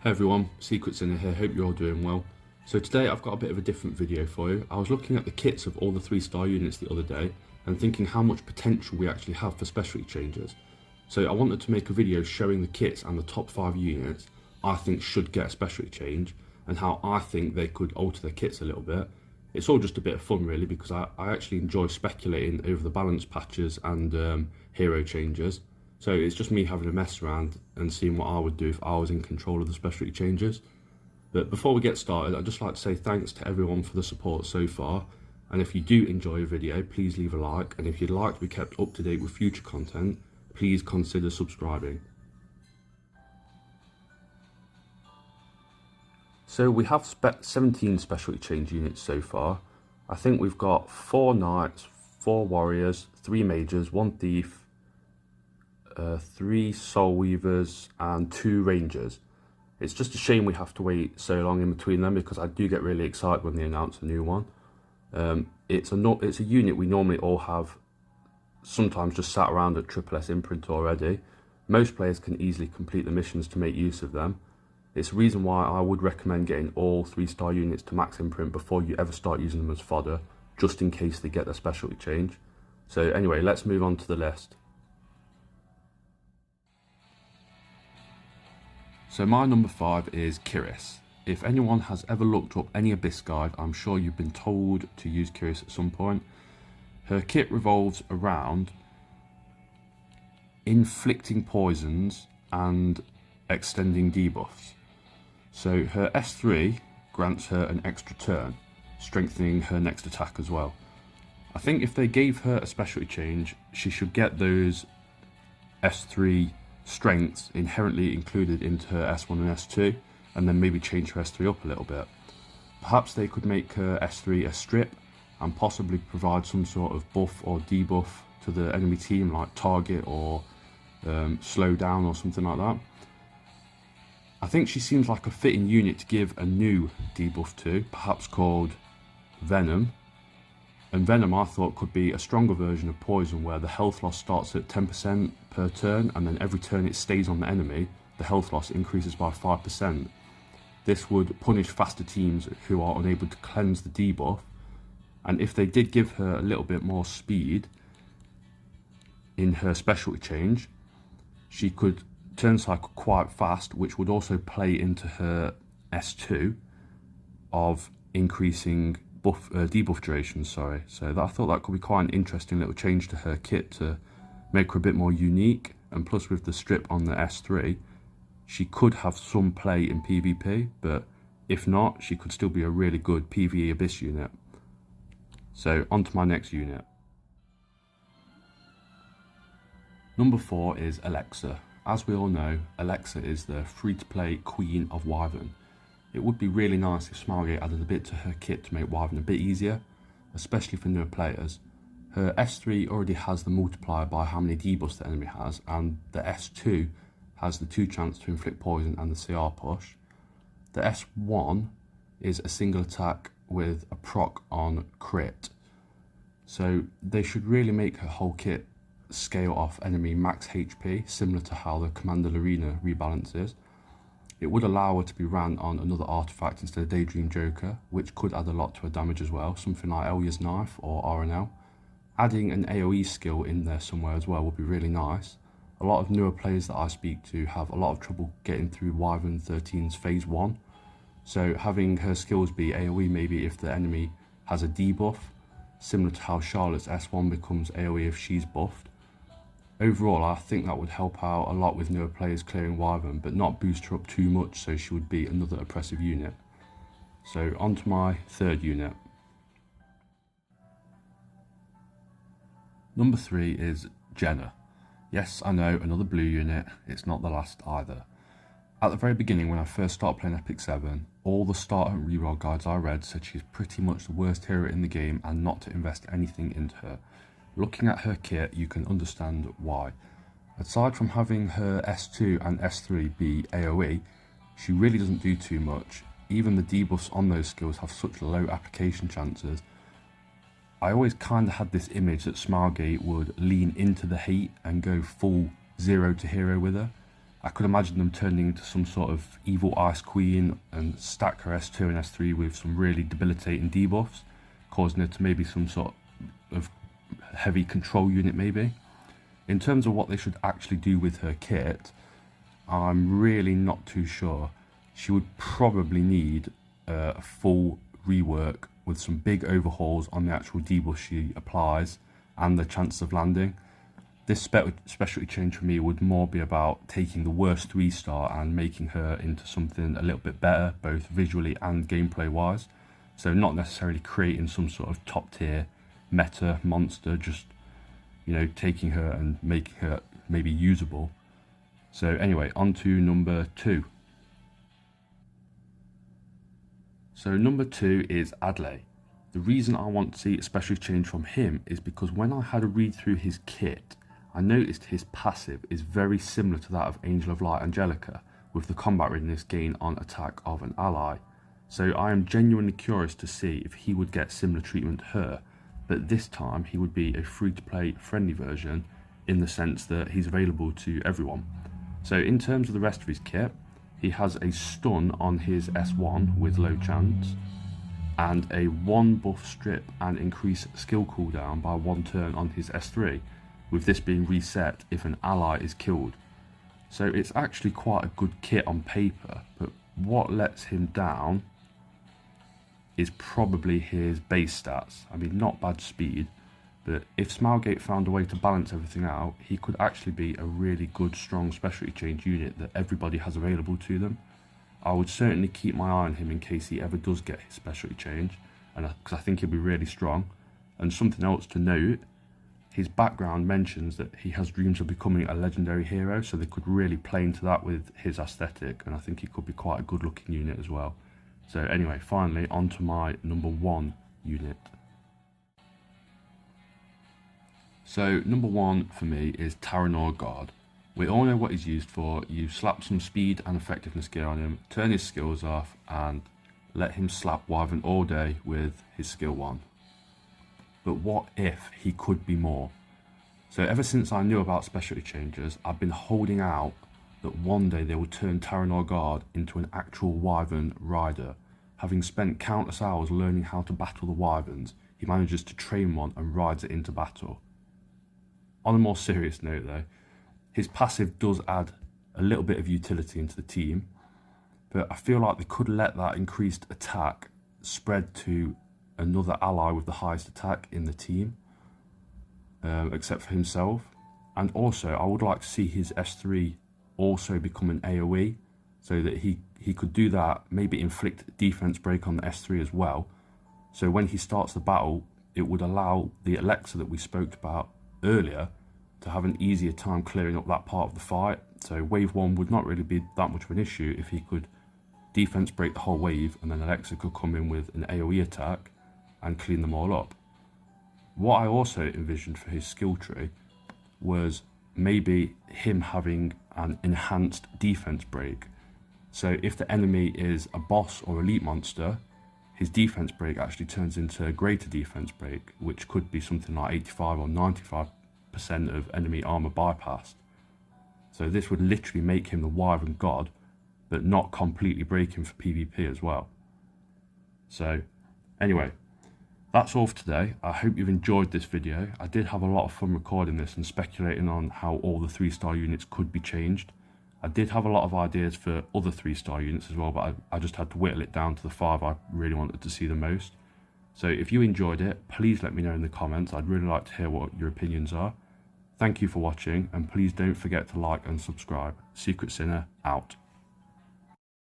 Hey everyone, Secrets in here, hope you're all doing well. So today I've got a bit of a different video for you. I was looking at the kits of all the 3-star units the other day and thinking how much potential we actually have for specialty changes. So I wanted to make a video showing the kits and the top 5 units I think should get a specialty change and how I think they could alter their kits a little bit. It's all just a bit of fun really, because I actually enjoy speculating over the balance patches and hero changes. So it's just me having a mess around and seeing what I would do if I was in control of the specialty changes. But before we get started, I'd just like to say thanks to everyone for the support so far. And if you do enjoy a video, please leave a like. And if you'd like to be kept up to date with future content, please consider subscribing. So we have 17 specialty change units so far. I think we've got 4 knights, 4 warriors, 3 mages, 1 thief, 3 soul weavers and 2 rangers. It's just a shame we have to wait so long in between them, because I do get really excited when they announce a new one. It's a unit we normally all have sometimes just sat around at S imprint already. Most players can easily complete the missions to make use of them. It's a reason why I would recommend getting all 3-star units to max imprint before you ever start using them as fodder, just in case they get their specialty change. So anyway, let's move on to the list. So my number 5 is Kiris. If anyone has ever looked up any Abyss guide, I'm sure you've been told to use Kiris at some point. Her kit revolves around inflicting poisons and extending debuffs. So her S3 grants her an extra turn, strengthening her next attack as well. I think if they gave her a specialty change, she should get those S3 strengths inherently included into her S1 and S2, and then maybe change her S3 up a little bit. Perhaps they could make her S3 a strip and possibly provide some sort of buff or debuff to the enemy team, like target or slow down or something like that. I think she seems like a fitting unit to give a new debuff to, perhaps called Venom. And Venom, I thought, could be a stronger version of Poison, where the health loss starts at 10% per turn, and then every turn it stays on the enemy, the health loss increases by 5%. This would punish faster teams who are unable to cleanse the debuff, and if they did give her a little bit more speed in her specialty change, she could turn cycle quite fast, which would also play into her S2 of increasing debuff duration, so I thought that could be quite an interesting little change to her kit to make her a bit more unique. And plus, with the strip on the S3, she could have some play in PvP, but if not, she could still be a really good PvE Abyss unit. So on to my next unit. Number 4 is Alexa. As we all know, Alexa is the free-to-play queen of Wyvern. It would be really nice if Smilegate added a bit to her kit to make Wyvern a bit easier, especially for newer players. Her S3 already has the multiplier by how many debuffs the enemy has, and the S2 has the 2 chance to inflict poison and the CR push. The S1 is a single attack with a proc on crit. So they should really make her whole kit scale off enemy max HP, similar to how the Commander Arena rebalances. It would allow her to be ran on another artifact instead of Daydream Joker, which could add a lot to her damage as well, something like Elya's Knife or RNL. Adding an AoE skill in there somewhere as well would be really nice. A lot of newer players that I speak to have a lot of trouble getting through Wyvern 13's phase 1, so having her skills be AoE maybe if the enemy has a debuff, similar to how Charlotte's S1 becomes AoE if she's buffed. Overall, I think that would help out a lot with newer players clearing Wyvern, but not boost her up too much so she would be another oppressive unit. So on to my 3rd unit. Number 3 is Jenna. Yes, I know, another blue unit, it's not the last either. At the very beginning, when I first started playing epicseven, all the start and reroll guides I read said she's pretty much the worst hero in the game and not to invest anything into her. Looking at her kit, you can understand why. Aside from having her S2 and S3 be AoE, she really doesn't do too much. Even the debuffs on those skills have such low application chances. I always kind of had this image that Smilegate would lean into the hate and go full 0 to hero with her. I could imagine them turning into some sort of evil Ice Queen and stack her S2 and S3 with some really debilitating debuffs, causing her to maybe some sort of heavy control unit maybe. In terms of what they should actually do with her kit, I'm really not too sure. She would probably need a full rework with some big overhauls on the actual debuff she applies and the chance of landing. This specialty change for me would more be about taking the worst 3-star and making her into something a little bit better, both visually and gameplay wise. So not necessarily creating some sort of top tier meta monster, just, you know, taking her and making her maybe usable. So anyway, on to number 2. So number 2 is Adlai. The reason I want to see a specialty change from him is because when I had a read through his kit, I noticed his passive is very similar to that of Angel of Light Angelica, with the combat readiness gain on attack of an ally. So I am genuinely curious to see if he would get similar treatment to her, but this time he would be a free-to-play friendly version in the sense that he's available to everyone. So in terms of the rest of his kit, he has a stun on his S1 with low chance, and a 1 buff strip and increase skill cooldown by 1 turn on his S3, with this being reset if an ally is killed. So it's actually quite a good kit on paper, but what lets him down is probably his base stats. I mean, not bad speed, but if Smilegate found a way to balance everything out, he could actually be a really good, strong specialty change unit that everybody has available to them. I would certainly keep my eye on him in case he ever does get his specialty change, and because I think he'll be really strong. And something else to note, his background mentions that he has dreams of becoming a legendary hero, so they could really play into that with his aesthetic, and I think he could be quite a good looking unit as well. So anyway, finally on to my number 1 unit. So number 1 for me is Taran Guard. We all know what he's used for. You slap some speed and effectiveness gear on him, turn his skills off, and let him slap Wyvern all day with his skill 1. But what if he could be more? So ever since I knew about specialty changes, I've been holding out that one day they will turn Taran Guard into an actual Wyvern rider. Having spent countless hours learning how to battle the Wyverns, he manages to train one and rides it into battle. On a more serious note though, his passive does add a little bit of utility into the team, but I feel like they could let that increased attack spread to another ally with the highest attack in the team, except for himself. And also I would like to see his S3 also become an AoE, so that he could do that, maybe inflict defense break on the S3 as well. So when he starts the battle, it would allow the Alexa that we spoke about earlier to have an easier time clearing up that part of the fight. So wave 1 would not really be that much of an issue if he could defense break the whole wave, and then Alexa could come in with an AoE attack and clean them all up. What I also envisioned for his skill tree was maybe him having an enhanced defense break. So if the enemy is a boss or elite monster, his defense break actually turns into a greater defense break, which could be something like 85 or 95% of enemy armor bypassed. So this would literally make him the Wyvern God, but not completely break him for PvP as well. So anyway, that's all for today. I hope you've enjoyed this video. I did have a lot of fun recording this and speculating on how all the 3-star units could be changed. I did have a lot of ideas for other 3-star units as well, but I just had to whittle it down to the 5 I really wanted to see the most. So if you enjoyed it, please let me know in the comments. I'd really like to hear what your opinions are. Thank you for watching, and please don't forget to like and subscribe. Secret Sinner out.